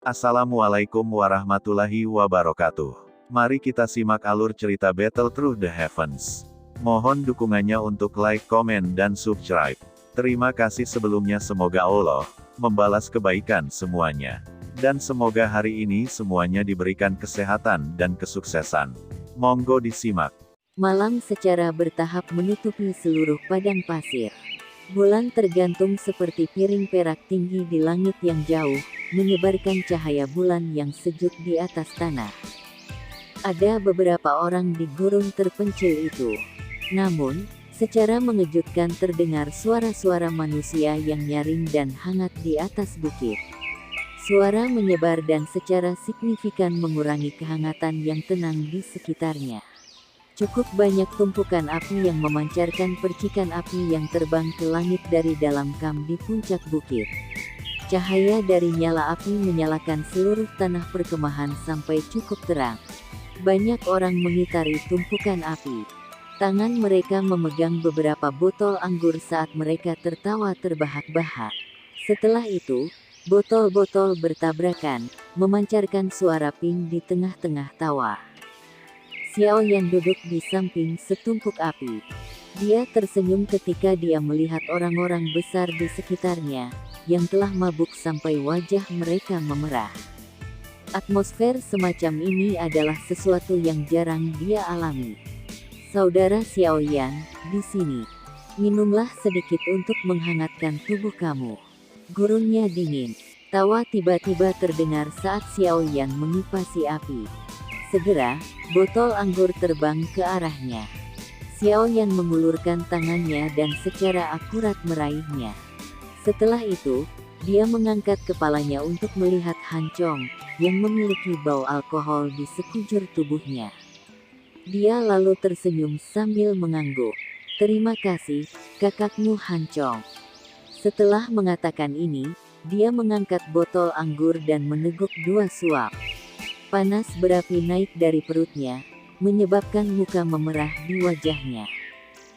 Assalamualaikum warahmatullahi wabarakatuh. Mari kita simak alur cerita Battle Through the Heavens. Mohon dukungannya untuk like, komen, dan subscribe. Terima kasih sebelumnya, semoga Allah membalas kebaikan semuanya. Dan semoga hari ini semuanya diberikan kesehatan dan kesuksesan. Monggo disimak. Malam secara bertahap menutupi seluruh padang pasir. Bulan tergantung seperti piring perak tinggi di langit yang jauh, menyebarkan cahaya bulan yang sejuk di atas tanah. Ada beberapa orang di gurun terpencil itu. Namun, secara mengejutkan terdengar suara-suara manusia yang nyaring dan hangat di atas bukit. Suara menyebar dan secara signifikan mengurangi kehangatan yang tenang di sekitarnya. Cukup banyak tumpukan api yang memancarkan percikan api yang terbang ke langit dari dalam kam di puncak bukit. Cahaya dari nyala api menyalakan seluruh tanah perkemahan sampai cukup terang. Banyak orang mengitari tumpukan api. Tangan mereka memegang beberapa botol anggur saat mereka tertawa terbahak-bahak. Setelah itu, botol-botol bertabrakan, memancarkan suara ping di tengah-tengah tawa. Xiao Yan duduk di samping setumpuk api. Dia tersenyum ketika dia melihat orang-orang besar di sekitarnya, yang telah mabuk sampai wajah mereka memerah. Atmosfer semacam ini adalah sesuatu yang jarang dia alami. Saudara Xiao Yan, di sini. Minumlah sedikit untuk menghangatkan tubuh kamu. Gurunnya dingin. Tawa tiba-tiba terdengar saat Xiao Yan mengipasi api. Segera, botol anggur terbang ke arahnya. Xiao Yan mengulurkan tangannya dan secara akurat meraihnya. Setelah itu, dia mengangkat kepalanya untuk melihat Han Chong, yang memiliki bau alkohol di sekujur tubuhnya. Dia lalu tersenyum sambil mengangguk. "Terima kasih, kakakmu Han Chong." Setelah mengatakan ini, dia mengangkat botol anggur dan meneguk 2 suap. Panas berapi naik dari perutnya, menyebabkan muka memerah di wajahnya.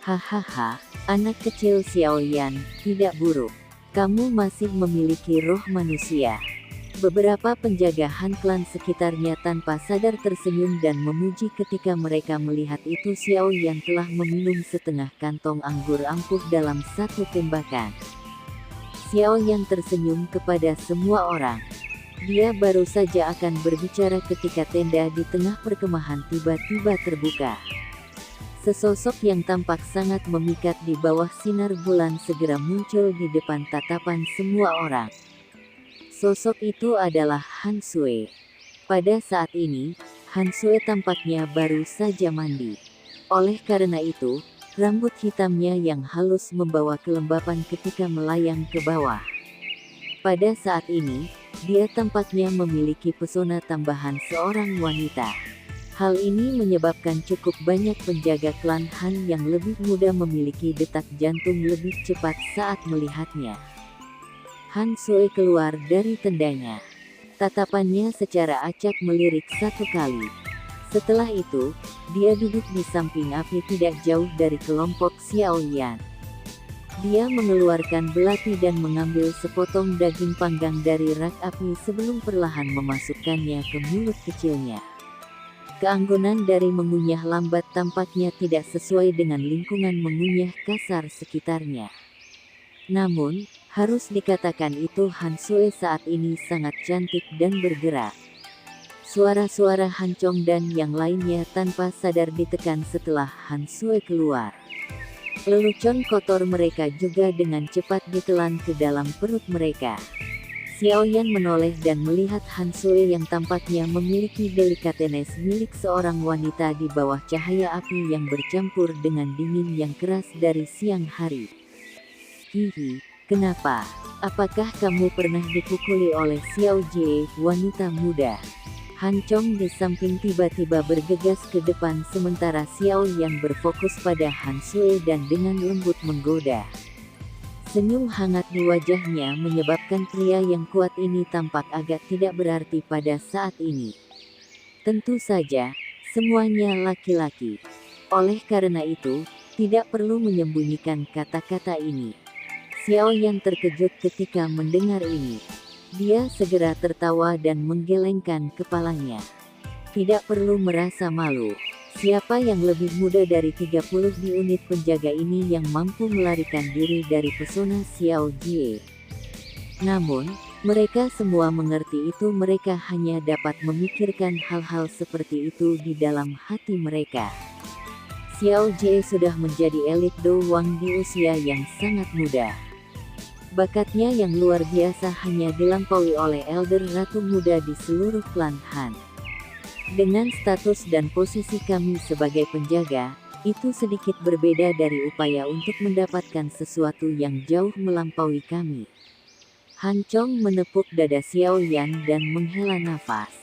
"Hahaha, anak kecil Xiao Yan, tidak buruk. Kamu masih memiliki roh manusia." Beberapa penjaga Han klan sekitarnya tanpa sadar tersenyum dan memuji ketika mereka melihat itu Xiao Yan telah meminum setengah kantong anggur ampuh dalam satu tembakan. Xiao Yan tersenyum kepada semua orang. Dia baru saja akan berbicara ketika tenda di tengah perkemahan tiba-tiba terbuka. Sesosok yang tampak sangat memikat di bawah sinar bulan segera muncul di depan tatapan semua orang. Sosok itu adalah Han Sui. Pada saat ini, Han Sui tampaknya baru saja mandi. Oleh karena itu, rambut hitamnya yang halus membawa kelembapan ketika melayang ke bawah. Pada saat ini, dia tampaknya memiliki pesona tambahan seorang wanita. Hal ini menyebabkan cukup banyak penjaga klan Han yang lebih muda memiliki detak jantung lebih cepat saat melihatnya. Han Sui keluar dari tendanya. Tatapannya secara acak melirik 1 kali. Setelah itu, dia duduk di samping api tidak jauh dari kelompok Xiao Yan. Dia mengeluarkan belati dan mengambil sepotong daging panggang dari rak api sebelum perlahan memasukkannya ke mulut kecilnya. Keanggunan dari mengunyah lambat tampaknya tidak sesuai dengan lingkungan mengunyah kasar sekitarnya. Namun, harus dikatakan itu Han Sui saat ini sangat cantik dan bergerak. Suara-suara Han Chong dan yang lainnya tanpa sadar ditekan setelah Han Sui keluar. Lelucon kotor mereka juga dengan cepat ditelan ke dalam perut mereka. Xiao Yan menoleh dan melihat Han Sui yang tampaknya memiliki delikatenes milik seorang wanita di bawah cahaya api yang bercampur dengan dingin yang keras dari siang hari. "Hihi, kenapa? Apakah kamu pernah dipukuli oleh Xiao Jie, wanita muda?" Han Chong di samping tiba-tiba bergegas ke depan sementara Xiao Yan berfokus pada Han Sui dan dengan lembut menggoda. Senyum hangat di wajahnya menyebabkan pria yang kuat ini tampak agak tidak berarti pada saat ini. Tentu saja, semuanya laki-laki. Oleh karena itu, tidak perlu menyembunyikan kata-kata ini. Xiao Yan terkejut ketika mendengar ini. Dia segera tertawa dan menggelengkan kepalanya. Tidak perlu merasa malu. Siapa yang lebih muda dari 30 di unit penjaga ini yang mampu melarikan diri dari pesona Xiao Jie? Namun, mereka semua mengerti itu. Mereka hanya dapat memikirkan hal-hal seperti itu di dalam hati mereka. Xiao Jie sudah menjadi elit Do Wang di usia yang sangat muda. Bakatnya yang luar biasa hanya dilampaui oleh Elder Ratu Muda di seluruh klan Han. Dengan status dan posisi kami sebagai penjaga, itu sedikit berbeda dari upaya untuk mendapatkan sesuatu yang jauh melampaui kami. Han Chong menepuk dada Xiao Yan dan menghela nafas.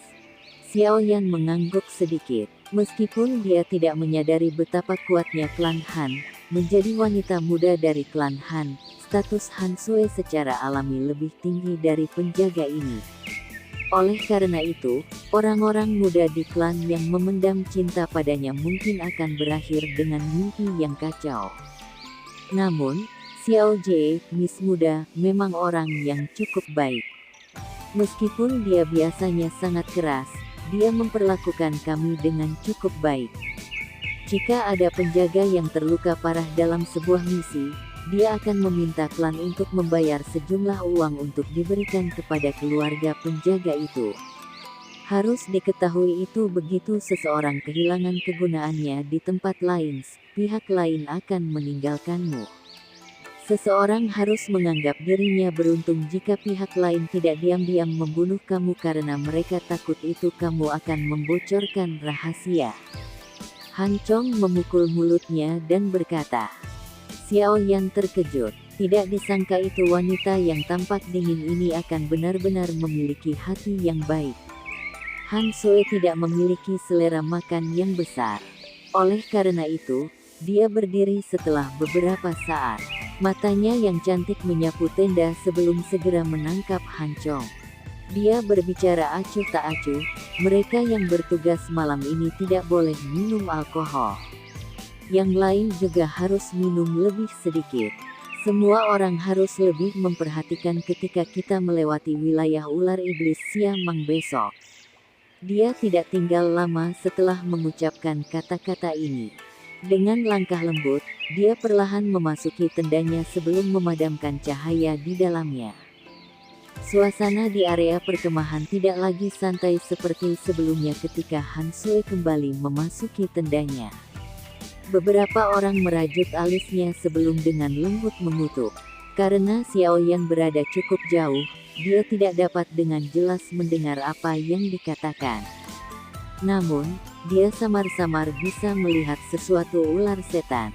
Xiao Yan mengangguk sedikit. Meskipun dia tidak menyadari betapa kuatnya klan Han, menjadi wanita muda dari klan Han, status Han Sui secara alami lebih tinggi dari penjaga ini. Oleh karena itu, orang-orang muda di klan yang memendam cinta padanya mungkin akan berakhir dengan mimpi yang kacau. Namun, Xiao Jie, Miss Muda, memang orang yang cukup baik. Meskipun dia biasanya sangat keras, dia memperlakukan kami dengan cukup baik. Jika ada penjaga yang terluka parah dalam sebuah misi, dia akan meminta klan untuk membayar sejumlah uang untuk diberikan kepada keluarga penjaga itu. Harus diketahui itu begitu seseorang kehilangan kegunaannya di tempat lain, pihak lain akan meninggalkanmu. Seseorang harus menganggap dirinya beruntung jika pihak lain tidak diam-diam membunuh kamu karena mereka takut itu kamu akan membocorkan rahasia. Han Chong memukul mulutnya dan berkata. Xiao Yan terkejut. Tidak disangka itu wanita yang tampak dingin ini akan benar-benar memiliki hati yang baik. Han Sui tidak memiliki selera makan yang besar. Oleh karena itu, dia berdiri setelah beberapa saat. Matanya yang cantik menyapu tenda sebelum segera menangkap Han Chong. Dia berbicara acuh tak acuh, mereka yang bertugas malam ini tidak boleh minum alkohol. Yang lain juga harus minum lebih sedikit. Semua orang harus lebih memperhatikan ketika kita melewati wilayah ular iblis Siamang besok. Dia tidak tinggal lama setelah mengucapkan kata-kata ini. Dengan langkah lembut, dia perlahan memasuki tendanya sebelum memadamkan cahaya di dalamnya. Suasana di area perkemahan tidak lagi santai seperti sebelumnya ketika Han Sui kembali memasuki tendanya. Beberapa orang merajut alisnya sebelum dengan lembut mengutuk. Karena Xiao Yan berada cukup jauh, dia tidak dapat dengan jelas mendengar apa yang dikatakan. Namun, dia samar-samar bisa melihat sesuatu ular setan.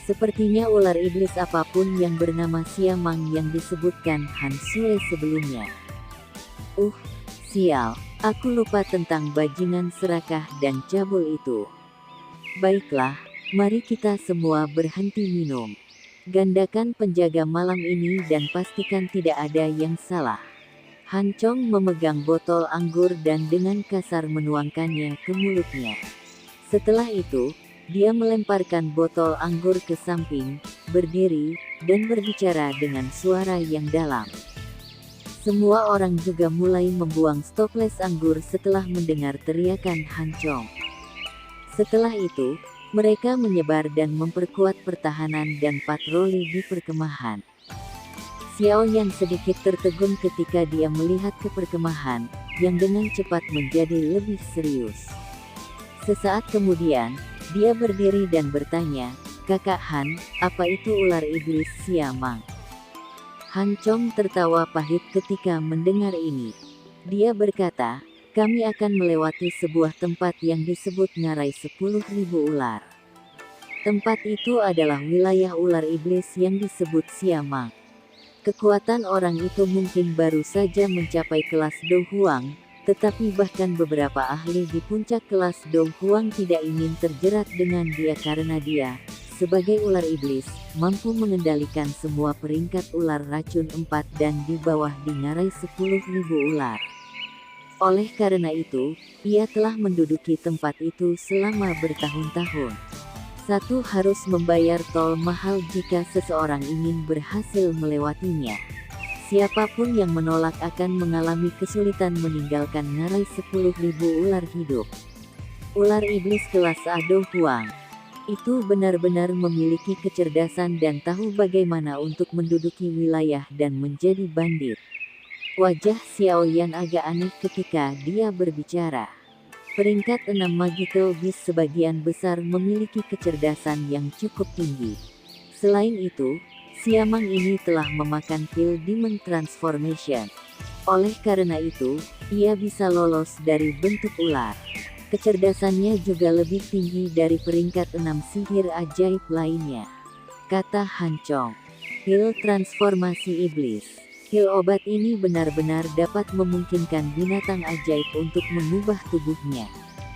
Sepertinya ular iblis apapun yang bernama Siamang yang disebutkan Han Sui sebelumnya. Sial, aku lupa tentang bajingan serakah dan cabul itu. Baiklah, mari kita semua berhenti minum. Gandakan penjaga malam ini dan pastikan tidak ada yang salah. Han Chong memegang botol anggur dan dengan kasar menuangkannya ke mulutnya. Setelah itu, dia melemparkan botol anggur ke samping, berdiri, dan berbicara dengan suara yang dalam. Semua orang juga mulai membuang stoples anggur setelah mendengar teriakan Han Chong. Setelah itu, mereka menyebar dan memperkuat pertahanan dan patroli di perkemahan. Xiao Yan sedikit tertegun ketika dia melihat ke perkemahan, yang dengan cepat menjadi lebih serius. Sesaat kemudian, dia berdiri dan bertanya, "Kakak Han, apa itu ular iblis Siamang?" Han Chong tertawa pahit ketika mendengar ini. Dia berkata, "Kami akan melewati sebuah tempat yang disebut ngarai 10.000 ular. Tempat itu adalah wilayah ular iblis yang disebut Siamang. Kekuatan orang itu mungkin baru saja mencapai kelas Do Huang, tetapi bahkan beberapa ahli di puncak kelas Do Huang tidak ingin terjerat dengan dia karena dia, sebagai ular iblis, mampu mengendalikan semua peringkat ular racun 4 dan di bawah di ngarai 10.000 ular. Oleh karena itu, ia telah menduduki tempat itu selama bertahun-tahun. Satu harus membayar tol mahal jika seseorang ingin berhasil melewatinya. Siapapun yang menolak akan mengalami kesulitan meninggalkan ngarai 10.000 ular hidup. Ular iblis kelas Ado Huang itu benar-benar memiliki kecerdasan dan tahu bagaimana untuk menduduki wilayah dan menjadi bandit. Wajah Xiaoyan agak aneh ketika dia berbicara. Peringkat 6 Magical Beast sebagian besar memiliki kecerdasan yang cukup tinggi. Selain itu, Siamang ini telah memakan pil Demon Transformation. Oleh karena itu, ia bisa lolos dari bentuk ular. Kecerdasannya juga lebih tinggi dari peringkat 6 sihir ajaib lainnya. Kata Han Chong. Pil transformasi iblis. Pil obat ini benar-benar dapat memungkinkan binatang ajaib untuk mengubah tubuhnya.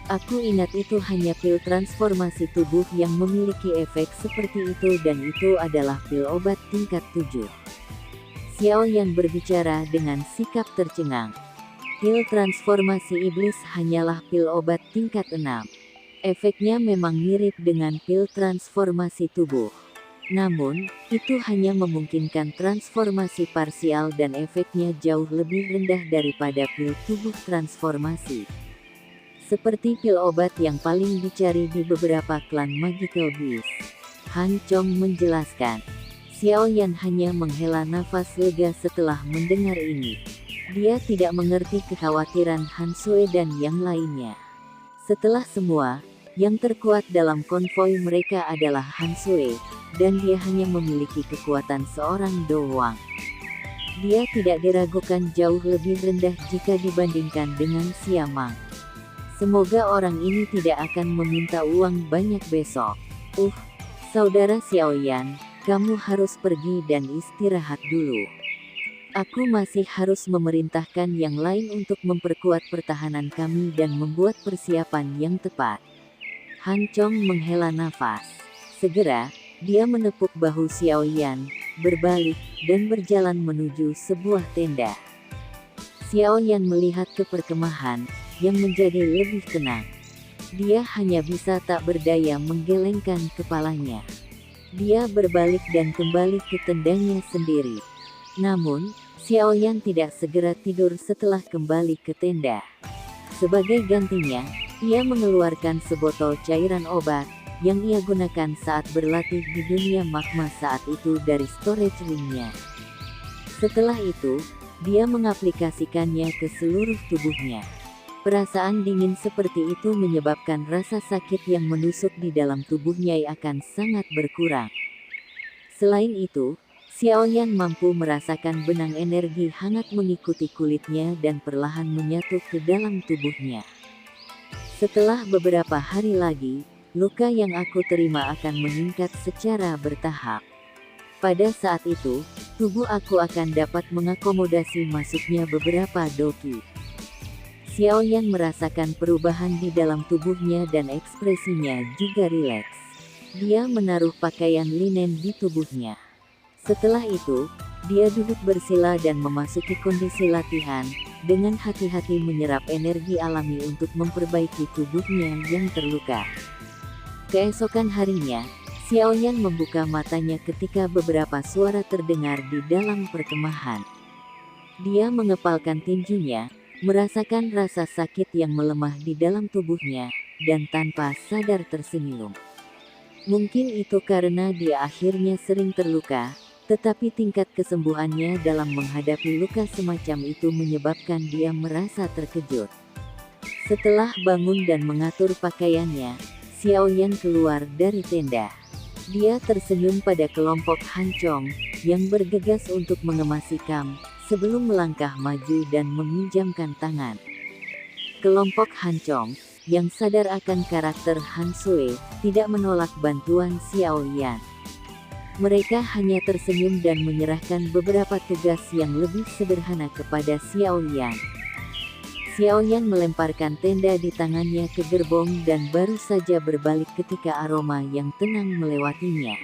Aku ingat itu hanya pil transformasi tubuh yang memiliki efek seperti itu dan itu adalah pil obat tingkat 7. Xiaoyan berbicara dengan sikap tercengang. Pil transformasi iblis hanyalah pil obat tingkat 6. Efeknya memang mirip dengan pil transformasi tubuh. Namun, itu hanya memungkinkan transformasi parsial dan efeknya jauh lebih rendah daripada pil tubuh transformasi. Seperti pil obat yang paling dicari di beberapa klan Magical Beast. Han Chong menjelaskan. Xiaoyan hanya menghela nafas lega setelah mendengar ini. Dia tidak mengerti kekhawatiran Han Sui dan yang lainnya. Setelah semua, yang terkuat dalam konvoi mereka adalah Han Sui, dan dia hanya memiliki kekuatan seorang doang. Dia tidak diragukan jauh lebih rendah jika dibandingkan dengan Siamang. Semoga orang ini tidak akan meminta uang banyak besok. Saudara Xiaoyan, kamu harus pergi dan istirahat dulu. Aku masih harus memerintahkan yang lain untuk memperkuat pertahanan kami dan membuat persiapan yang tepat. Han Chong menghela nafas. Segera, dia menepuk bahu Xiaoyan, berbalik, dan berjalan menuju sebuah tenda. Xiaoyan melihat ke perkemahan, yang menjadi lebih tenang. Dia hanya bisa tak berdaya menggelengkan kepalanya. Dia berbalik dan kembali ke tendanya sendiri. Namun, Xiaoyan tidak segera tidur setelah kembali ke tenda. Sebagai gantinya, ia mengeluarkan sebotol cairan obat, yang ia gunakan saat berlatih di dunia magma saat itu dari storage room-nya. Setelah itu, dia mengaplikasikannya ke seluruh tubuhnya. Perasaan dingin seperti itu menyebabkan rasa sakit yang menusuk di dalam tubuhnya akan sangat berkurang. Selain itu, Xiaoyan mampu merasakan benang energi hangat mengikuti kulitnya dan perlahan menyatu ke dalam tubuhnya. Setelah beberapa hari lagi, luka yang aku terima akan meningkat secara bertahap. Pada saat itu, tubuh aku akan dapat mengakomodasi masuknya beberapa doki. Xiaoyan merasakan perubahan di dalam tubuhnya dan ekspresinya juga rileks. Dia menaruh pakaian linen di tubuhnya. Setelah itu, dia duduk bersila dan memasuki kondisi latihan, dengan hati-hati menyerap energi alami untuk memperbaiki tubuhnya yang terluka. Keesokan harinya, Xiaoyan membuka matanya ketika beberapa suara terdengar di dalam perkemahan. Dia mengepalkan tinjunya, merasakan rasa sakit yang melemah di dalam tubuhnya, dan tanpa sadar tersenyum. Mungkin itu karena dia akhirnya sering terluka, tetapi tingkat kesembuhannya dalam menghadapi luka semacam itu menyebabkan dia merasa terkejut. Setelah bangun dan mengatur pakaiannya, Xiaoyan keluar dari tenda. Dia tersenyum pada kelompok Han Chong, yang bergegas untuk mengemasi kamp, sebelum melangkah maju dan meminjamkan tangan. Kelompok Han Chong, yang sadar akan karakter Han Sui, tidak menolak bantuan Xiaoyan. Mereka hanya tersenyum dan menyerahkan beberapa tugas yang lebih sederhana kepada Xiaoyan. Xiaoyan melemparkan tenda di tangannya ke gerbong dan baru saja berbalik ketika aroma yang tenang melewatinya.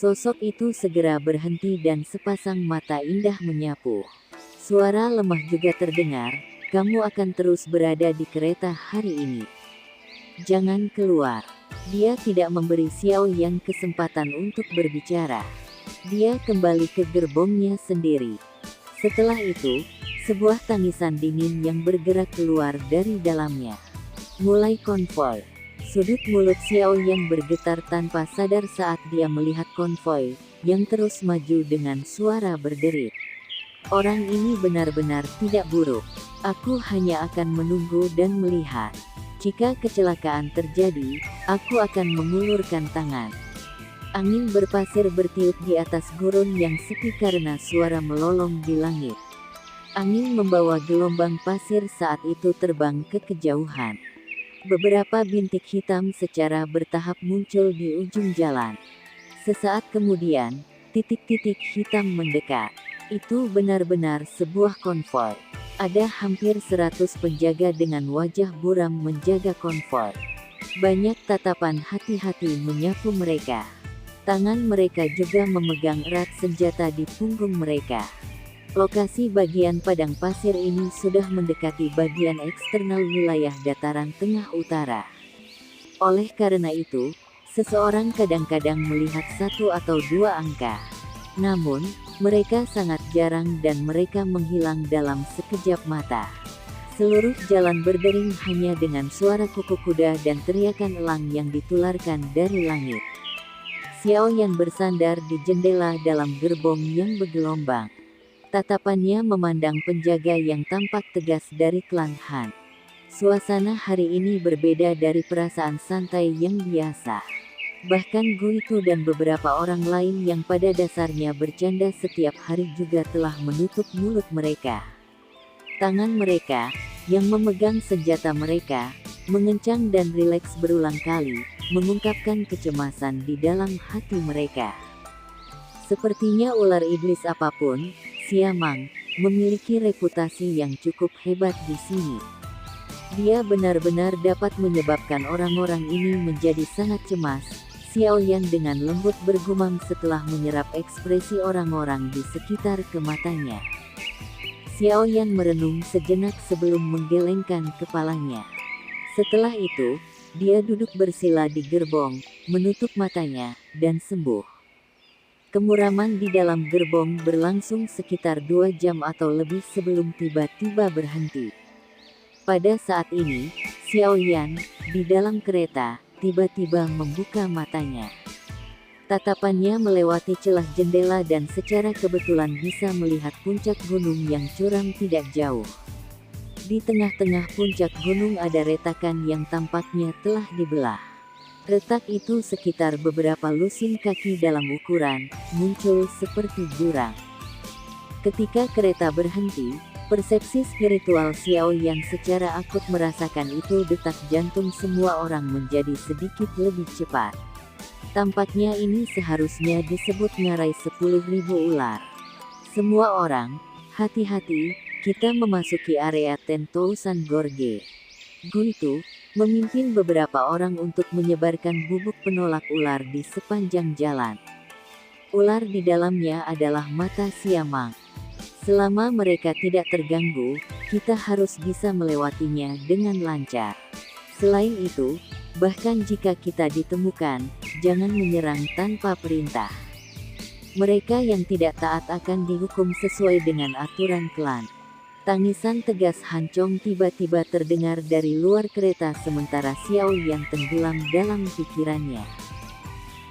Sosok itu segera berhenti dan sepasang mata indah menyapu. Suara lemah juga terdengar, kamu akan terus berada di kereta hari ini. Jangan keluar. Dia tidak memberi Xiaoyan kesempatan untuk berbicara. Dia kembali ke gerbongnya sendiri. Setelah itu, sebuah tangisan dingin yang bergerak keluar dari dalamnya. Mulai konvoi. Sudut mulut Xiao Yan bergetar tanpa sadar saat dia melihat konvoi, yang terus maju dengan suara berderit. Orang ini benar-benar tidak buruk. Aku hanya akan menunggu dan melihat. Jika kecelakaan terjadi, aku akan mengulurkan tangan. Angin berpasir bertiup di atas gurun yang sepi karena suara melolong di langit. Angin membawa gelombang pasir saat itu terbang ke kejauhan. Beberapa bintik hitam secara bertahap muncul di ujung jalan. Sesaat kemudian, titik-titik hitam mendekat. Itu benar-benar sebuah konvoi. Ada hampir 100 penjaga dengan wajah buram menjaga konvoi. Banyak tatapan hati-hati menyapu mereka. Tangan mereka juga memegang erat senjata di punggung mereka. Lokasi bagian padang pasir ini sudah mendekati bagian eksternal wilayah dataran tengah utara. Oleh karena itu, seseorang kadang-kadang melihat satu atau dua angka. Namun, mereka sangat jarang dan mereka menghilang dalam sekejap mata. Seluruh jalan berdering hanya dengan suara kuku kuda dan teriakan elang yang ditularkan dari langit. Xiao Yan bersandar di jendela dalam gerbong yang bergelombang. Tatapannya memandang penjaga yang tampak tegas dari klan Han. Suasana hari ini berbeda dari perasaan santai yang biasa. Bahkan Guitu dan beberapa orang lain yang pada dasarnya bercanda setiap hari juga telah menutup mulut mereka. Tangan mereka, yang memegang senjata mereka, mengencang dan rileks berulang kali, mengungkapkan kecemasan di dalam hati mereka. Sepertinya ular iblis apapun, Siamang, memiliki reputasi yang cukup hebat di sini. Dia benar-benar dapat menyebabkan orang-orang ini menjadi sangat cemas. Xiao Yan dengan lembut bergumam setelah menyerap ekspresi orang-orang di sekitar ke matanya. Xiao Yan merenung sejenak sebelum menggelengkan kepalanya. Setelah itu, dia duduk bersila di gerbong, menutup matanya, dan sembuh. Kemuraman di dalam gerbong berlangsung sekitar 2 jam atau lebih sebelum tiba-tiba berhenti. Pada saat ini, Xiao Yan, di dalam kereta, tiba-tiba membuka matanya. Tatapannya melewati celah jendela dan secara kebetulan bisa melihat puncak gunung yang curam tidak jauh. Di tengah-tengah puncak gunung ada retakan yang tampaknya telah dibelah. Retak itu sekitar beberapa lusin kaki dalam ukuran, muncul seperti jurang. Ketika kereta berhenti, persepsi spiritual Xiao Yan secara akut merasakan itu detak jantung semua orang menjadi sedikit lebih cepat. Tampaknya ini seharusnya disebut ngarai 10.000 ular. Semua orang, hati-hati, kita memasuki area Tentousan Gorge. Guitu memimpin beberapa orang untuk menyebarkan bubuk penolak ular di sepanjang jalan. Ular di dalamnya adalah mata Siamang. Selama mereka tidak terganggu, kita harus bisa melewatinya dengan lancar. Selain itu, bahkan jika kita ditemukan, jangan menyerang tanpa perintah. Mereka yang tidak taat akan dihukum sesuai dengan aturan klan. Tangisan tegas Han Chong tiba-tiba terdengar dari luar kereta sementara Xiao yang tenggelam dalam pikirannya.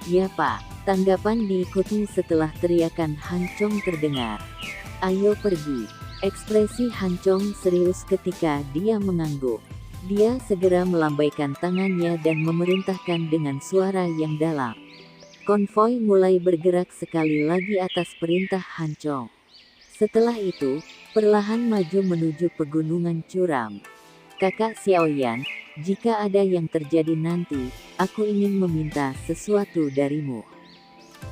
Ya Pak, tanggapan diikuti setelah teriakan Han Chong terdengar. Ayo pergi. Ekspresi Han Chong serius ketika dia mengangguk. Dia segera melambaikan tangannya dan memerintahkan dengan suara yang dalam. Konvoi mulai bergerak sekali lagi atas perintah Han Chong. Setelah itu, perlahan maju menuju pegunungan curam. Kakak Xiao Yan, jika ada yang terjadi nanti, aku ingin meminta sesuatu darimu.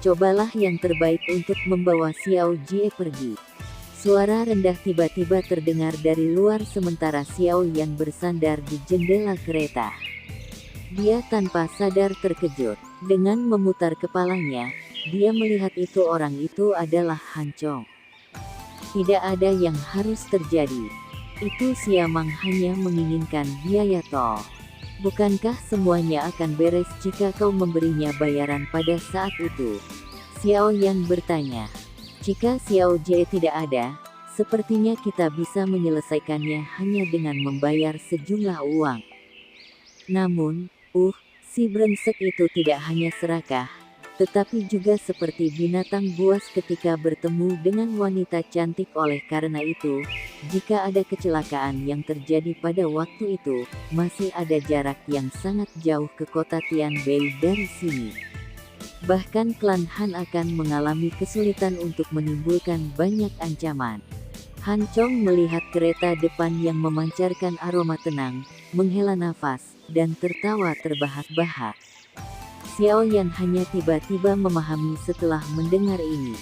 Cobalah yang terbaik untuk membawa Xiao Jie pergi. Suara rendah tiba-tiba terdengar dari luar sementara Xiao Yan bersandar di jendela kereta. Dia tanpa sadar terkejut. Dengan memutar kepalanya, dia melihat itu orang itu adalah Han Chong. Tidak ada yang harus terjadi. Itu Siamang hanya menginginkan biaya tol. Bukankah semuanya akan beres jika kau memberinya bayaran pada saat itu? Xiao Yan bertanya. Jika Xiao Jie tidak ada, Sepertinya kita bisa menyelesaikannya hanya dengan membayar sejumlah uang. Namun, si brengsek itu tidak hanya serakah, tetapi juga seperti binatang buas ketika bertemu dengan wanita cantik. Oleh karena itu, jika ada kecelakaan yang terjadi pada waktu itu, masih ada jarak yang sangat jauh ke kota Tianbei dari sini. Bahkan klan Han akan mengalami kesulitan untuk menimbulkan banyak ancaman. Han Chong melihat kereta depan yang memancarkan aroma tenang, menghela nafas, dan tertawa terbahak-bahak. Xiao Yan hanya tiba-tiba memahami setelah mendengar ini.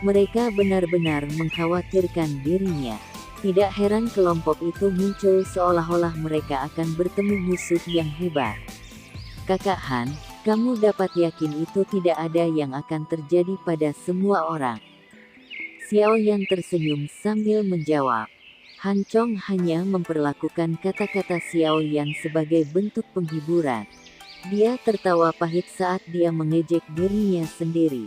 Mereka benar-benar mengkhawatirkan dirinya. Tidak heran kelompok itu muncul seolah-olah mereka akan bertemu musuh yang hebat. Kakak Han, kamu dapat yakin itu tidak ada yang akan terjadi pada semua orang. Xiao Yan tersenyum sambil menjawab. Han Chong hanya memperlakukan kata-kata Xiao Yan sebagai bentuk penghiburan. Dia tertawa pahit saat dia mengejek dirinya sendiri.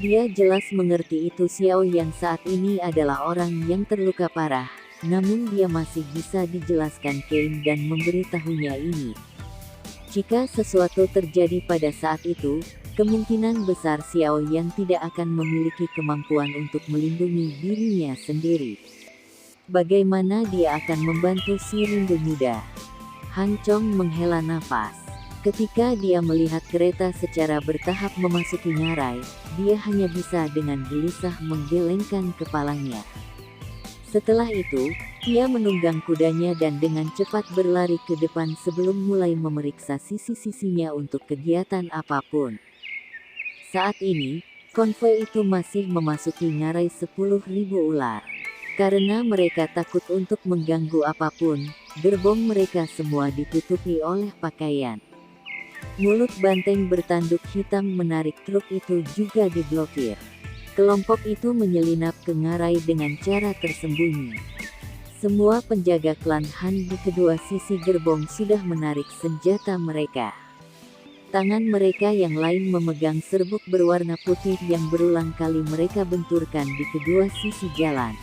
Dia jelas mengerti itu Xiao Yan saat ini adalah orang yang terluka parah, namun dia masih bisa dijelaskan Kane dan memberitahunya ini. Jika sesuatu terjadi pada saat itu, kemungkinan besar Xiao Yan tidak akan memiliki kemampuan untuk melindungi dirinya sendiri. Bagaimana dia akan membantu si rindu muda? Han Chong menghela nafas. Ketika dia melihat kereta secara bertahap memasuki ngarai, dia hanya bisa dengan gelisah menggelengkan kepalanya. Setelah itu, dia menunggang kudanya dan dengan cepat berlari ke depan sebelum mulai memeriksa sisi-sisinya untuk kegiatan apapun. Saat ini, konvoi itu masih memasuki ngarai 10.000 ular. Karena mereka takut untuk mengganggu apapun, gerbong mereka semua ditutupi oleh pakaian. Mulut banteng bertanduk hitam menarik truk itu juga diblokir. Kelompok itu menyelinap ke ngarai dengan cara tersembunyi. Semua penjaga klan Han di kedua sisi gerbong sudah menarik senjata mereka. Tangan mereka yang lain memegang serbuk berwarna putih yang berulang kali mereka benturkan di kedua sisi jalan.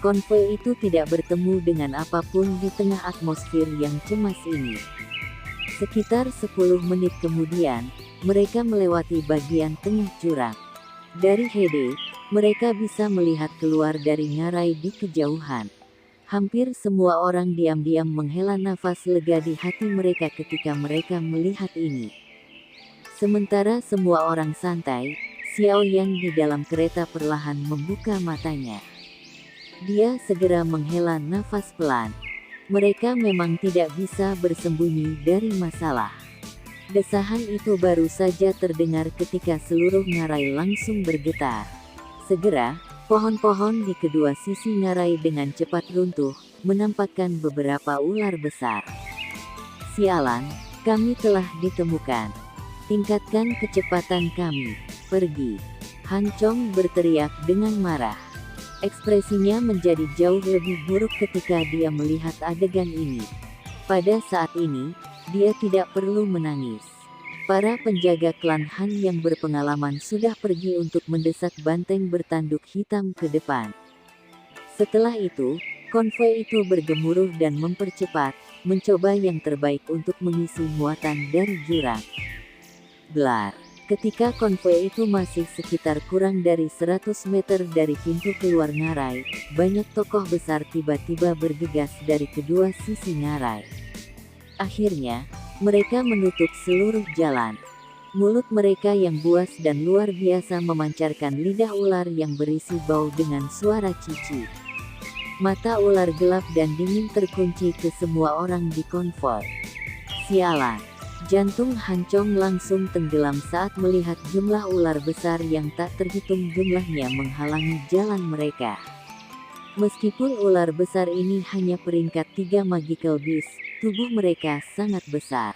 Konvoi itu tidak bertemu dengan apapun di tengah atmosfer yang cemas ini. Sekitar 10 menit kemudian, mereka melewati bagian tengah jurang. Dari Hede, mereka bisa melihat keluar dari ngarai di kejauhan. Hampir semua orang diam-diam menghela nafas lega di hati mereka ketika mereka melihat ini. Sementara semua orang santai, Xiao Yan di dalam kereta perlahan membuka matanya. Dia segera menghela nafas pelan. Mereka memang tidak bisa bersembunyi dari masalah. Desahan itu baru saja terdengar ketika seluruh ngarai langsung bergetar. Segera, pohon-pohon di kedua sisi ngarai dengan cepat runtuh, menampakkan beberapa ular besar. Sialan, kami telah ditemukan. Tingkatkan kecepatan kami. Pergi. Han Chong berteriak dengan marah. Ekspresinya menjadi jauh lebih buruk ketika dia melihat adegan ini. Pada saat ini, dia tidak perlu menangis. Para penjaga klan Han yang berpengalaman sudah pergi untuk mendesak banteng bertanduk hitam ke depan. Setelah itu, konvoi itu bergemuruh dan mempercepat, mencoba yang terbaik untuk mengisi muatan dari jurang. Blar. Ketika konvoi itu masih sekitar kurang dari 100 meter dari pintu keluar ngarai, banyak tokoh besar tiba-tiba bergegas dari kedua sisi ngarai. Akhirnya, mereka menutup seluruh jalan. Mulut mereka yang buas dan luar biasa memancarkan lidah ular yang berisi bau dengan suara cici. Mata ular gelap dan dingin terkunci ke semua orang di konvoi. Sialan. Jantung Han Chong langsung tenggelam saat melihat jumlah ular besar yang tak terhitung jumlahnya menghalangi jalan mereka. Meskipun ular besar ini hanya peringkat 3 Magical Beast, tubuh mereka sangat besar.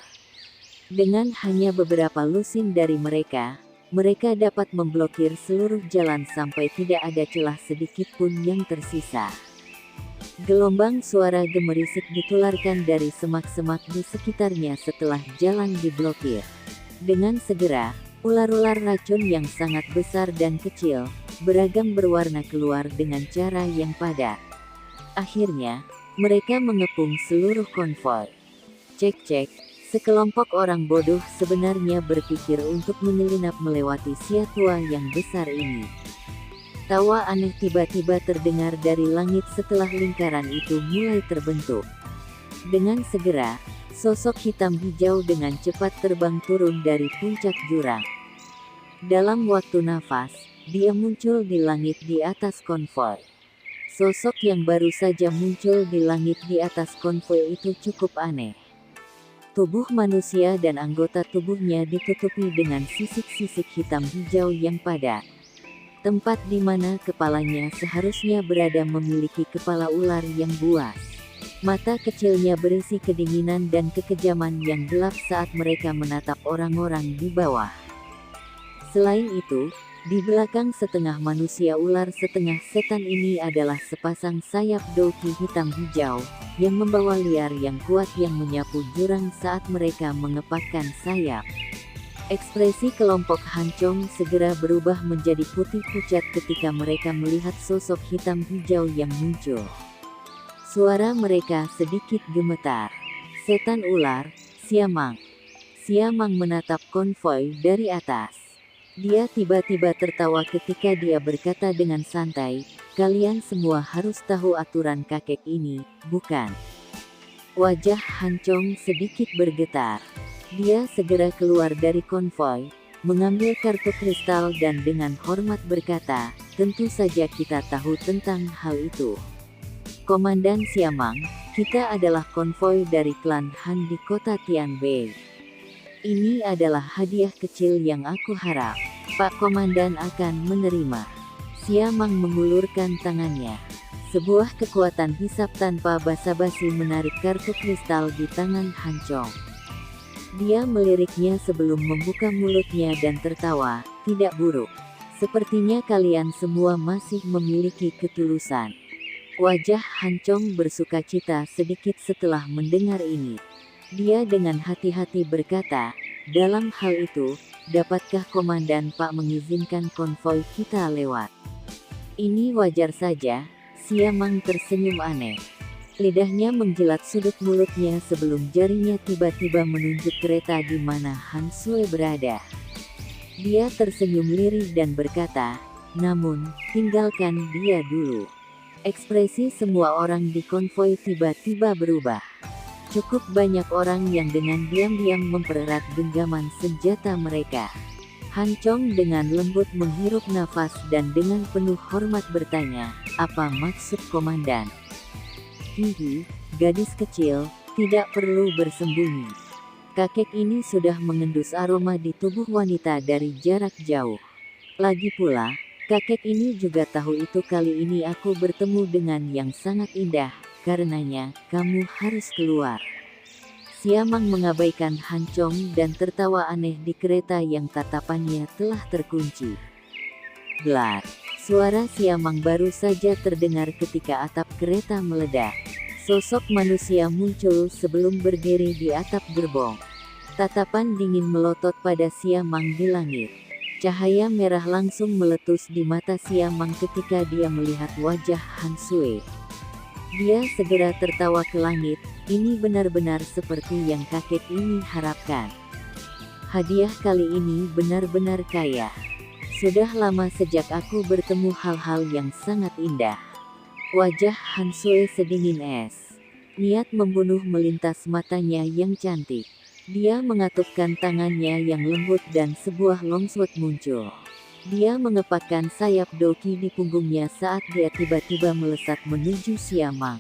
Dengan hanya beberapa lusin dari mereka, mereka dapat memblokir seluruh jalan sampai tidak ada celah sedikit pun yang tersisa. Gelombang suara gemerisik ditularkan dari semak-semak di sekitarnya setelah jalan diblokir. Dengan segera, Ular-ular racun yang sangat besar dan kecil, beragam berwarna keluar dengan cara yang padat. Akhirnya, mereka mengepung seluruh konvoi. Cek-cek, sekelompok orang bodoh sebenarnya berpikir untuk menyelinap melewati siatua yang besar ini. Tawa aneh tiba-tiba terdengar dari langit setelah lingkaran itu mulai terbentuk. Dengan segera, sosok hitam hijau dengan cepat terbang turun dari puncak jurang. Dalam waktu nafas, dia muncul di langit di atas konvoi. Sosok yang baru saja muncul di langit di atas konvoi itu cukup aneh. Tubuh manusia dan anggota tubuhnya ditutupi dengan sisik-sisik hitam hijau yang padat. Tempat di mana kepalanya seharusnya berada memiliki kepala ular yang buas. Mata kecilnya berisi kedinginan dan kekejaman yang gelap saat mereka menatap orang-orang di bawah. Selain itu, di belakang setengah manusia ular setengah setan ini adalah sepasang sayap doki hitam hijau, yang membawa liar yang kuat yang menyapu jurang saat mereka mengepakkan sayap. Ekspresi kelompok Hancong segera berubah menjadi putih pucat ketika mereka melihat sosok hitam hijau yang muncul. Suara mereka sedikit gemetar. Setan ular, Siamang. Siamang menatap konvoi dari atas. Dia tiba-tiba tertawa ketika dia berkata dengan santai, "Kalian semua harus tahu aturan kakek ini, bukan?" Wajah Hancong sedikit bergetar. Dia segera keluar dari konvoi, mengambil kartu kristal dan dengan hormat berkata, "Tentu saja kita tahu tentang hal itu. Komandan Siamang, kita adalah konvoi dari klan Han di kota Tianbei. Ini adalah hadiah kecil yang aku harap Pak Komandan akan menerima." Siamang mengulurkan tangannya. Sebuah kekuatan hisap tanpa basa-basi menarik kartu kristal di tangan Hancong. Dia meliriknya sebelum membuka mulutnya dan tertawa, "Tidak buruk. Sepertinya kalian semua masih memiliki ketulusan." Wajah Hancong bersukacita sedikit setelah mendengar ini. Dia dengan hati-hati berkata, "Dalam hal itu, dapatkah Komandan Pak mengizinkan konvoi kita lewat?" "Ini wajar saja." Siamang tersenyum aneh. Lidahnya menjilat sudut mulutnya sebelum jarinya tiba-tiba menunjuk kereta di mana Han Sui berada. Dia tersenyum lirih dan berkata, "Namun, tinggalkan dia dulu." Ekspresi semua orang di konvoi tiba-tiba berubah. Cukup banyak orang yang dengan diam-diam mempererat genggaman senjata mereka. Hancong dengan lembut menghirup nafas dan dengan penuh hormat bertanya, "Apa maksud Komandan?" "Hihi, gadis kecil, tidak perlu bersembunyi. Kakek ini sudah mengendus aroma di tubuh wanita dari jarak jauh. Lagi pula, kakek ini juga tahu itu kali ini aku bertemu dengan yang sangat indah, karenanya, kamu harus keluar." Siamang mengabaikan Hancong dan tertawa aneh di kereta yang tatapannya telah terkunci. Blar. Suara Siamang baru saja terdengar ketika atap kereta meledak. Sosok manusia muncul sebelum berdiri di atap gerbong. Tatapan dingin melotot pada Siamang di langit. Cahaya merah langsung meletus di mata Siamang ketika dia melihat wajah Han Sui. Dia segera tertawa ke langit, "Ini benar-benar seperti yang kakek ini harapkan. Hadiah kali ini benar-benar kaya. Sudah lama sejak aku bertemu hal-hal yang sangat indah." Wajah Han Sui sedingin es. Niat membunuh melintas matanya yang cantik. Dia mengatupkan tangannya yang lembut dan sebuah longsword muncul. Dia mengepakkan sayap doki di punggungnya saat dia tiba-tiba melesat menuju Siamang.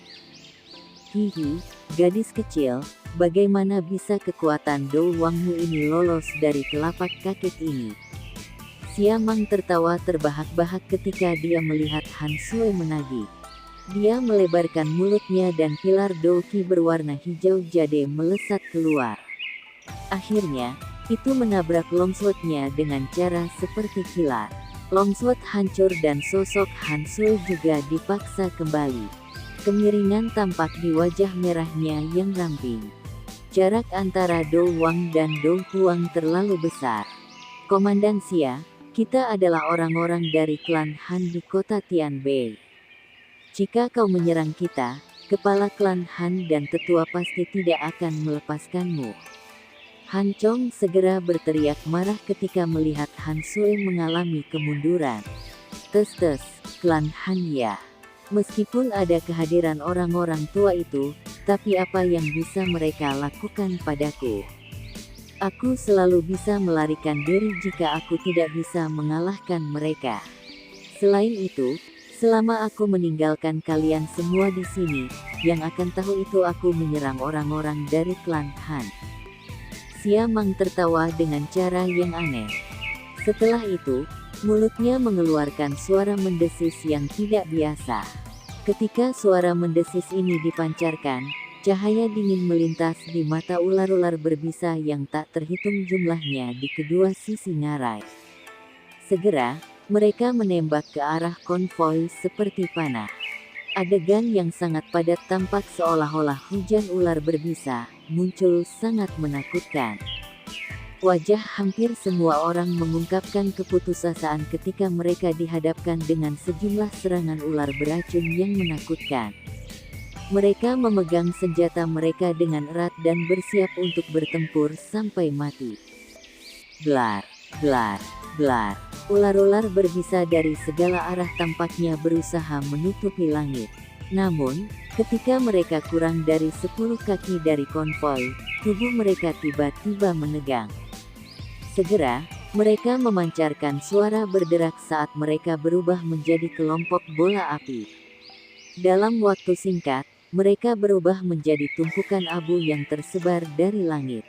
"Hihi, gadis kecil, bagaimana bisa kekuatan Do Wangmu ini lolos dari telapak kakek ini?" Siamang tertawa terbahak-bahak ketika dia melihat Han Sui menagih. Dia melebarkan mulutnya dan pilar doki berwarna hijau jade melesat keluar. Akhirnya, itu menabrak longswordnya dengan cara seperti kilat. Longsword hancur dan sosok Han Sui juga dipaksa kembali. Kemiringan tampak di wajah merahnya yang ramping. Jarak antara Do Wang dan Do Huang terlalu besar. Komandan Xia, kita adalah orang-orang dari klan Han di kota Tianbei. Jika kau menyerang kita, kepala klan Han dan tetua pasti tidak akan melepaskanmu. Han Chong segera berteriak marah ketika melihat Han Sui mengalami kemunduran. Tes, klan Han ya. Meskipun ada kehadiran orang-orang tua itu, tapi apa yang bisa mereka lakukan padaku? Aku selalu bisa melarikan diri jika aku tidak bisa mengalahkan mereka. Selain itu, selama aku meninggalkan kalian semua di sini, yang akan tahu itu aku menyerang orang-orang dari klan Han. Xia Mang tertawa dengan cara yang aneh. Setelah itu, mulutnya mengeluarkan suara mendesis yang tidak biasa. Ketika suara mendesis ini dipancarkan, cahaya dingin melintas di mata ular-ular berbisa yang tak terhitung jumlahnya di kedua sisi ngarai. Segera, mereka menembak ke arah konvoi seperti panah. Adegan yang sangat padat tampak seolah-olah hujan ular berbisa muncul sangat menakutkan. Wajah hampir semua orang mengungkapkan keputusasaan ketika mereka dihadapkan dengan sejumlah serangan ular beracun yang menakutkan. Mereka memegang senjata mereka dengan erat dan bersiap untuk bertempur sampai mati. Blar, blar, blar. Ular-ular berbisa dari segala arah tampaknya berusaha menutupi langit. Namun, ketika mereka kurang dari 10 kaki dari konvoi, tubuh mereka tiba-tiba menegang. Segera, mereka memancarkan suara berderak saat mereka berubah menjadi kelompok bola api. Dalam waktu singkat, mereka berubah menjadi tumpukan abu yang tersebar dari langit.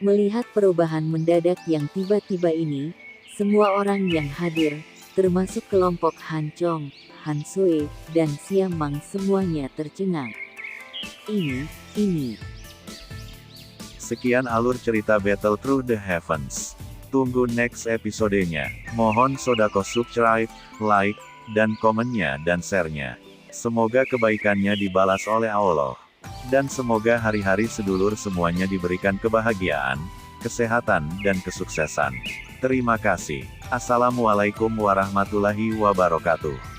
Melihat perubahan mendadak yang tiba-tiba ini, semua orang yang hadir, termasuk kelompok Han Chong, Han Sui, dan Xia Mang semuanya tercengang. Ini. Sekian alur cerita Battle Through the Heavens. Tunggu next episodenya. Mohon sodako subscribe, like, dan komennya dan share-nya. Semoga kebaikannya dibalas oleh Allah. Dan semoga hari-hari sedulur semuanya diberikan kebahagiaan, kesehatan, dan kesuksesan. Terima kasih. Assalamualaikum warahmatullahi wabarakatuh.